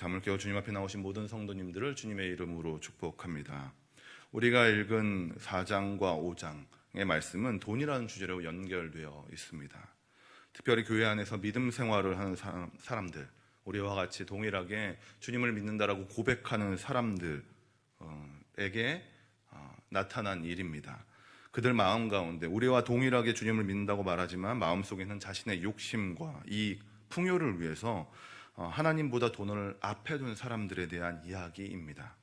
잠을 깨워 주님 앞에 나오신 모든 성도님들을 주님의 이름으로 축복합니다. 우리가 읽은 4장과 5장의 말씀은 돈이라는 주제로 연결되어 있습니다. 특별히 교회 안에서 믿음 생활을 하는 사람들, 우리와 같이 동일하게 주님을 믿는다라고 고백하는 사람들에게 나타난 일입니다. 그들 마음 가운데 우리와 동일하게 주님을 믿는다고 말하지만 마음속에는 자신의 욕심과 이익, 풍요를 위해서 하나님보다 돈을 앞에 둔 사람들에 대한 이야기입니다.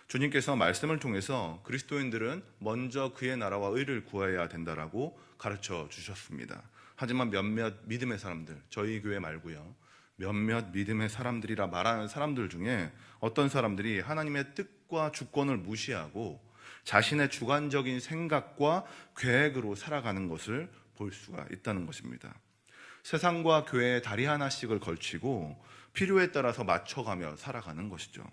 주님께서 말씀을 통해서 그리스도인들은 먼저 그의 나라와 의를 구해야 된다라고 가르쳐 주셨습니다. 하지만 몇몇 믿음의 사람들, 저희 교회 말고요, 몇몇 믿음의 사람들이라 말하는 사람들 중에 어떤 사람들이 하나님의 뜻과 주권을 무시하고 자신의 주관적인 생각과 계획으로 살아가는 것을 볼 수가 있다는 것입니다. 세상과 교회의 다리 하나씩을 걸치고 필요에 따라서 맞춰가며 살아가는 것이죠.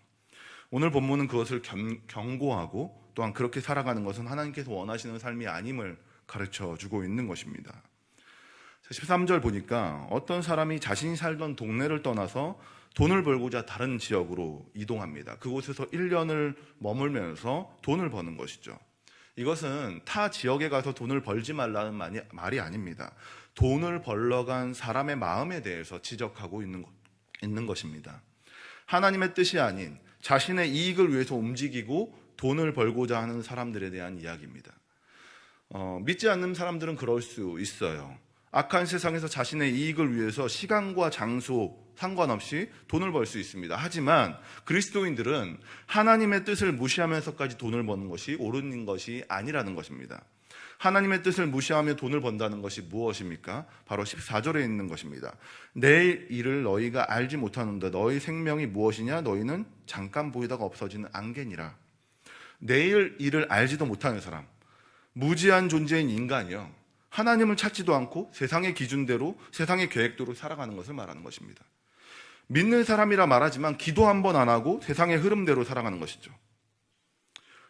오늘 본문은 그것을 경고하고 또한 그렇게 살아가는 것은 하나님께서 원하시는 삶이 아님을 가르쳐 주고 있는 것입니다. 13절 보니까 어떤 사람이 자신이 살던 동네를 떠나서 돈을 벌고자 다른 지역으로 이동합니다. 그곳에서 1년을 머물면서 돈을 버는 것이죠. 이것은 타 지역에 가서 돈을 벌지 말라는 말이 아닙니다. 돈을 벌러 간 사람의 마음에 대해서 지적하고 있는 것입니다. 하나님의 뜻이 아닌 자신의 이익을 위해서 움직이고 돈을 벌고자 하는 사람들에 대한 이야기입니다. 믿지 않는 사람들은 그럴 수 있어요. 악한 세상에서 자신의 이익을 위해서 시간과 장소 상관없이 돈을 벌 수 있습니다. 하지만 그리스도인들은 하나님의 뜻을 무시하면서까지 돈을 버는 것이 옳은 것이 아니라는 것입니다. 하나님의 뜻을 무시하며 돈을 번다는 것이 무엇입니까? 바로 14절에 있는 것입니다. 내일 일을 너희가 알지 못하는데 너희 생명이 무엇이냐? 너희는 잠깐 보이다가 없어지는 안개니라. 내일 일을 알지도 못하는 사람, 무지한 존재인 인간이요, 하나님을 찾지도 않고 세상의 기준대로, 세상의 계획대로 살아가는 것을 말하는 것입니다. 믿는 사람이라 말하지만 기도 한 번 안 하고 세상의 흐름대로 살아가는 것이죠.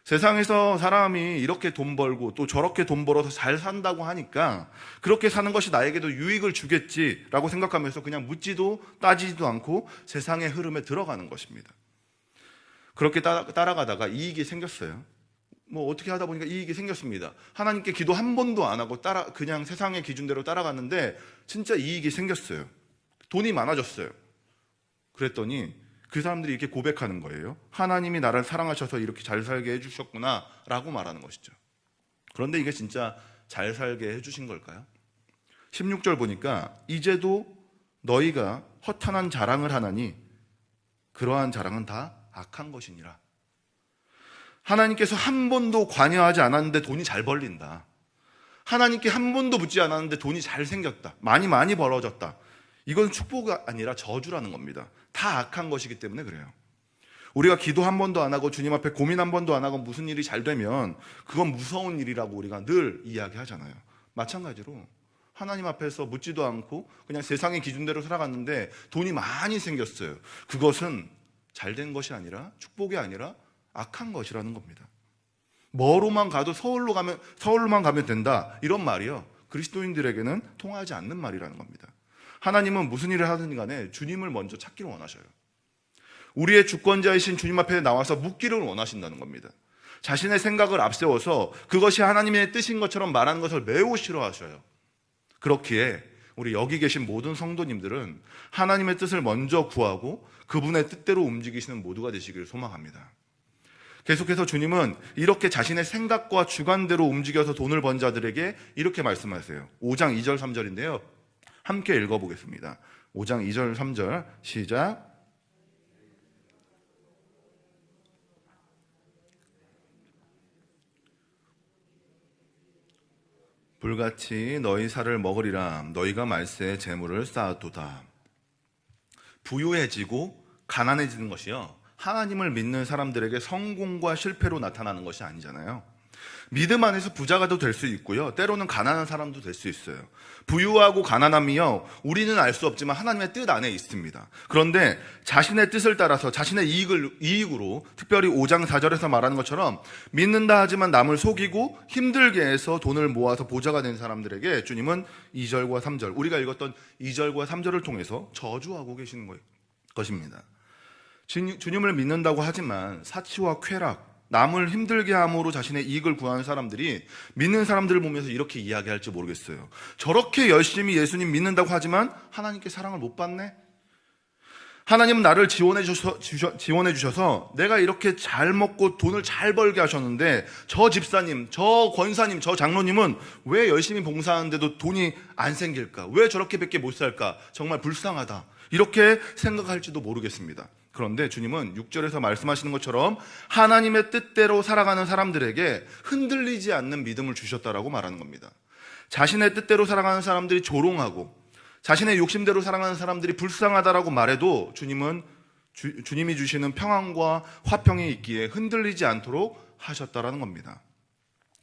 세상에서 사람이 이렇게 돈 벌고 또 저렇게 돈 벌어서 잘 산다고 하니까 그렇게 사는 것이 나에게도 유익을 주겠지라고 생각하면서 그냥 묻지도 따지지도 않고 세상의 흐름에 들어가는 것입니다. 그렇게 따라가다가 이익이 생겼어요. 어떻게 하다 보니까 이익이 생겼습니다. 하나님께 기도 한 번도 안 하고 그냥 세상의 기준대로 따라갔는데 진짜 이익이 생겼어요. 돈이 많아졌어요. 그랬더니 그 사람들이 이렇게 고백하는 거예요. 하나님이 나를 사랑하셔서 이렇게 잘 살게 해주셨구나 라고 말하는 것이죠. 그런데 이게 진짜 잘 살게 해주신 걸까요? 16절 보니까 이제도 너희가 허탄한 자랑을 하나니 그러한 자랑은 다 악한 것이니라. 하나님께서 한 번도 관여하지 않았는데 돈이 잘 벌린다. 하나님께 한 번도 묻지 않았는데 돈이 잘 생겼다. 많이 벌어졌다. 이건 축복이 아니라 저주라는 겁니다. 다 악한 것이기 때문에 그래요. 우리가 기도 한 번도 안 하고 주님 앞에 고민 한 번도 안 하고 무슨 일이 잘 되면 그건 무서운 일이라고 우리가 늘 이야기하잖아요. 마찬가지로 하나님 앞에서 묻지도 않고 그냥 세상의 기준대로 살아갔는데 돈이 많이 생겼어요. 그것은 잘된 것이 아니라 축복이 아니라 악한 것이라는 겁니다. 뭐로만 가도 서울로만 가면 된다, 이런 말이요, 그리스도인들에게는 통하지 않는 말이라는 겁니다. 하나님은 무슨 일을 하든 간에 주님을 먼저 찾기를 원하셔요. 우리의 주권자이신 주님 앞에 나와서 묻기를 원하신다는 겁니다. 자신의 생각을 앞세워서 그것이 하나님의 뜻인 것처럼 말하는 것을 매우 싫어하셔요. 그렇기에 우리 여기 계신 모든 성도님들은 하나님의 뜻을 먼저 구하고 그분의 뜻대로 움직이시는 모두가 되시기를 소망합니다. 계속해서 주님은 이렇게 자신의 생각과 주관대로 움직여서 돈을 번 자들에게 이렇게 말씀하세요. 5장 2절 3절인데요. 함께 읽어보겠습니다. 5장 2절 3절 시작. 불같이 너희 살을 먹으리라. 너희가 말세에 재물을 쌓아두다. 부유해지고 가난해지는 것이요, 하나님을 믿는 사람들에게 성공과 실패로 나타나는 것이 아니잖아요. 믿음 안에서 부자가 될 수 있고요, 때로는 가난한 사람도 될 수 있어요. 부유하고 가난함이요, 우리는 알 수 없지만 하나님의 뜻 안에 있습니다. 그런데 자신의 뜻을 따라서 자신의 이익으로, 특별히 5장 4절에서 말하는 것처럼 믿는다 하지만 남을 속이고 힘들게 해서 돈을 모아서 부자가 된 사람들에게 주님은 2절과 3절, 우리가 읽었던 2절과 3절을 통해서 저주하고 계시는 것입니다. 주님을 믿는다고 하지만 사치와 쾌락, 남을 힘들게 함으로 자신의 이익을 구하는 사람들이 믿는 사람들을 보면서 이렇게 이야기할지 모르겠어요. 저렇게 열심히 예수님 믿는다고 하지만 하나님께 사랑을 못 받네? 하나님은 나를 지원해 주셔서 내가 이렇게 잘 먹고 돈을 잘 벌게 하셨는데 저 집사님, 저 권사님, 저 장로님은 왜 열심히 봉사하는데도 돈이 안 생길까? 왜 저렇게밖에 못 살까? 정말 불쌍하다. 이렇게 생각할지도 모르겠습니다. 그런데 주님은 6절에서 말씀하시는 것처럼 하나님의 뜻대로 살아가는 사람들에게 흔들리지 않는 믿음을 주셨다라고 말하는 겁니다. 자신의 뜻대로 살아가는 사람들이 조롱하고 자신의 욕심대로 살아가는 사람들이 불쌍하다라고 말해도 주님이 주시는 평안과 화평이 있기에 흔들리지 않도록 하셨다라는 겁니다.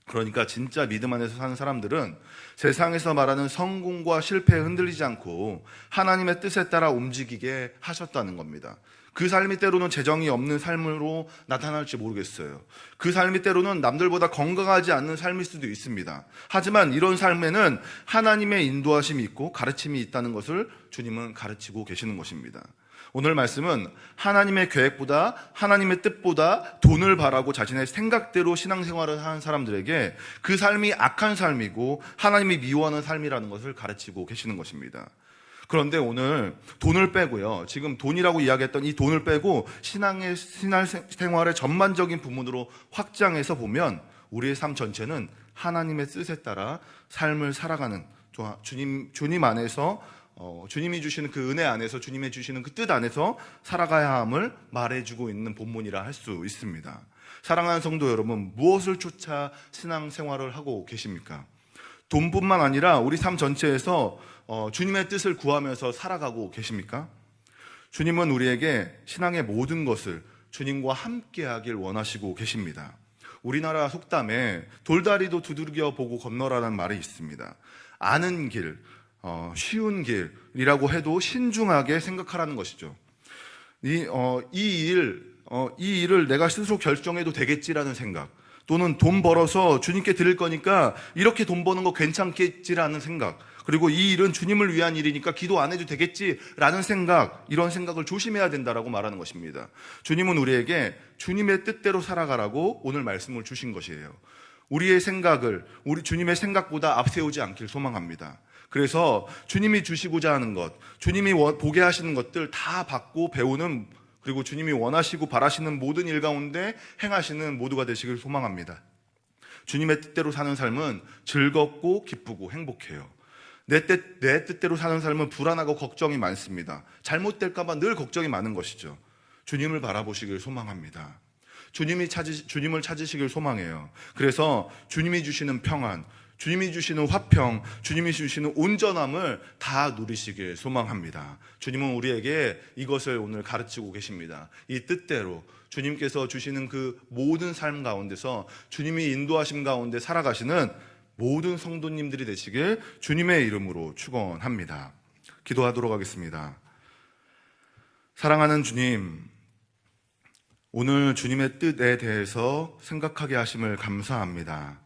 그러니까 진짜 믿음 안에서 사는 사람들은 세상에서 말하는 성공과 실패에 흔들리지 않고 하나님의 뜻에 따라 움직이게 하셨다는 겁니다. 그 삶이 때로는 재정이 없는 삶으로 나타날지 모르겠어요. 그 삶이 때로는 남들보다 건강하지 않는 삶일 수도 있습니다. 하지만 이런 삶에는 하나님의 인도하심이 있고 가르침이 있다는 것을 주님은 가르치고 계시는 것입니다. 오늘 말씀은 하나님의 계획보다 하나님의 뜻보다 돈을 바라고 자신의 생각대로 신앙생활을 하는 사람들에게 그 삶이 악한 삶이고 하나님이 미워하는 삶이라는 것을 가르치고 계시는 것입니다. 그런데 오늘 돈을 빼고요. 지금 돈이라고 이야기했던 이 돈을 빼고 신앙생활의 전반적인 부분으로 확장해서 보면 우리의 삶 전체는 하나님의 뜻에 따라 삶을 살아가는 주님 안에서 주님이 주시는 그 은혜 안에서 주님이 주시는 그 뜻 안에서 살아가야 함을 말해주고 있는 본문이라 할 수 있습니다. 사랑하는 성도 여러분, 무엇을 쫓아 신앙생활을 하고 계십니까? 돈뿐만 아니라 우리 삶 전체에서 주님의 뜻을 구하면서 살아가고 계십니까? 주님은 우리에게 신앙의 모든 것을 주님과 함께하길 원하시고 계십니다. 우리나라 속담에 돌다리도 두들겨 보고 건너라는 말이 있습니다. 아는 길, 쉬운 길이라고 해도 신중하게 생각하라는 것이죠. 이 일을 내가 스스로 결정해도 되겠지라는 생각, 또는 돈 벌어서 주님께 드릴 거니까 이렇게 돈 버는 거 괜찮겠지라는 생각, 그리고 이 일은 주님을 위한 일이니까 기도 안 해도 되겠지라는 생각, 이런 생각을 조심해야 된다라고 말하는 것입니다. 주님은 우리에게 주님의 뜻대로 살아가라고 오늘 말씀을 주신 것이에요. 우리의 생각을 주님의 생각보다 앞세우지 않길 소망합니다. 그래서 주님이 주시고자 하는 것, 주님이 보게 하시는 것들 다 받고 배우는, 그리고 주님이 원하시고 바라시는 모든 일 가운데 행하시는 모두가 되시길 소망합니다. 주님의 뜻대로 사는 삶은 즐겁고 기쁘고 행복해요. 내 뜻대로 사는 삶은 불안하고 걱정이 많습니다. 잘못될까 봐 늘 걱정이 많은 것이죠. 주님을 바라보시길 소망합니다. 주님을 찾으시길 소망해요. 그래서 주님이 주시는 평안, 주님이 주시는 화평, 주님이 주시는 온전함을 다 누리시길 소망합니다. 주님은 우리에게 이것을 오늘 가르치고 계십니다. 이 뜻대로 주님께서 주시는 그 모든 삶 가운데서 주님이 인도하심 가운데 살아가시는 모든 성도님들이 되시길 주님의 이름으로 축원합니다. 기도하도록 하겠습니다. 사랑하는 주님, 오늘 주님의 뜻에 대해서 생각하게 하심을 감사합니다.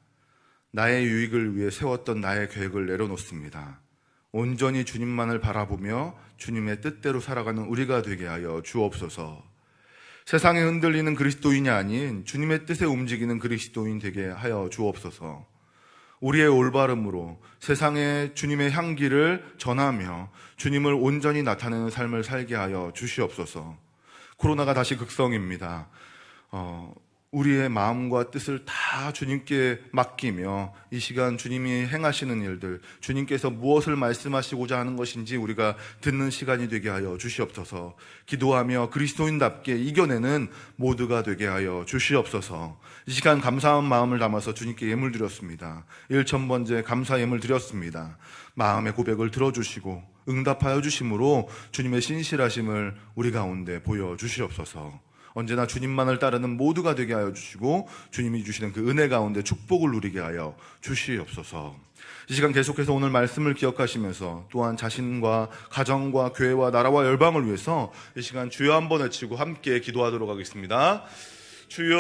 나의 유익을 위해 세웠던 나의 계획을 내려놓습니다. 온전히 주님만을 바라보며 주님의 뜻대로 살아가는 우리가 되게 하여 주옵소서. 세상에 흔들리는 그리스도인이 아닌 주님의 뜻에 움직이는 그리스도인 되게 하여 주옵소서. 우리의 올바름으로 세상에 주님의 향기를 전하며 주님을 온전히 나타내는 삶을 살게 하여 주시옵소서. 코로나가 다시 극성입니다. 우리의 마음과 뜻을 다 주님께 맡기며 이 시간 주님이 행하시는 일들, 주님께서 무엇을 말씀하시고자 하는 것인지 우리가 듣는 시간이 되게 하여 주시옵소서. 기도하며 그리스도인답게 이겨내는 모두가 되게 하여 주시옵소서. 이 시간 감사한 마음을 담아서 주님께 예물 드렸습니다. 1,000번째 감사 예물 드렸습니다. 마음의 고백을 들어주시고 응답하여 주심으로 주님의 신실하심을 우리 가운데 보여주시옵소서. 언제나 주님만을 따르는 모두가 되게 하여 주시고 주님이 주시는 그 은혜 가운데 축복을 누리게 하여 주시옵소서. 이 시간 계속해서 오늘 말씀을 기억하시면서 또한 자신과 가정과 교회와 나라와 열방을 위해서 이 시간 주여 한번 외치고 함께 기도하도록 하겠습니다. 주여.